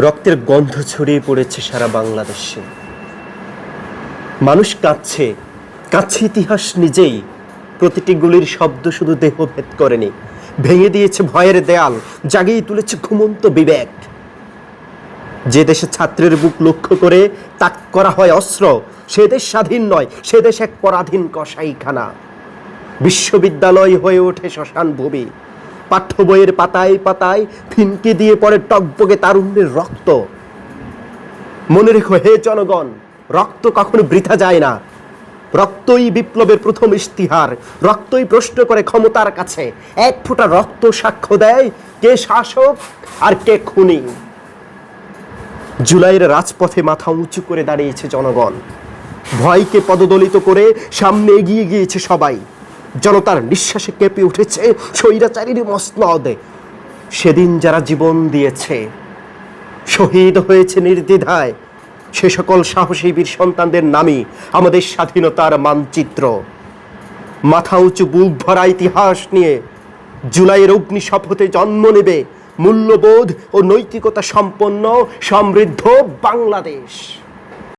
রক্তের গন্ধ ছড়িয়ে পড়েছে সারা বাংলাদেশে। মানুষ কাঁদছে, কাঁদছে ইতিহাস নিজেই। প্রতিটি গুলির শব্দ শুধু দেহভেদ করেনি, ভেঙে দিয়েছে ভয়ের দেয়াল, জাগিয়ে তুলেছে ঘুমন্ত বিবেক। যে দেশে ছাত্রের বুক লক্ষ্য করে তাক করা হয় অস্ত্র, সে দেশ স্বাধীন নয়, সে দেশ এক পরাধীন কসাইখানা। বিশ্ববিদ্যালয় হয়ে ওঠে শ্মশান ভূমি, পাঠ্য বইয়ের পাতায় পাতায় ফিনকে দিয়ে পড়ে টকবগে তারুণ্যের রক্ত। মনে রেখো হে জনগণ, রক্ত কখনো বৃথা যায় না। রক্তই বিপ্লবের প্রথম ইশতিহার, রক্তই প্রশ্ন করে ক্ষমতার কাছে। এক ফোঁটা রক্ত সাক্ষ্য দেয় কে শাসক আর কে খুনি। জুলাইয়ের রাজপথে মাথা উঁচু করে দাঁড়িয়েছে জনগণ, ভয়কে পদদলিত করে সামনে এগিয়ে গিয়েছে সবাই। জনতার নিঃশ্বাসে কেঁপে উঠেছে স্বৈরাচারীর মসনদ। সেদিন যারা জীবন দিয়েছে, শহীদ হয়েছে নির্দ্বিধায়, সে সকল সাহসী বীর সন্তানদের নামই আমাদের স্বাধীনতার মানচিত্র। মাথা উঁচু বুক ভরা ইতিহাস নিয়ে জুলাইয়ের অগ্নি শপথে জন্ম নেবে মূল্যবোধ ও নৈতিকতা সম্পন্ন সমৃদ্ধ বাংলাদেশ।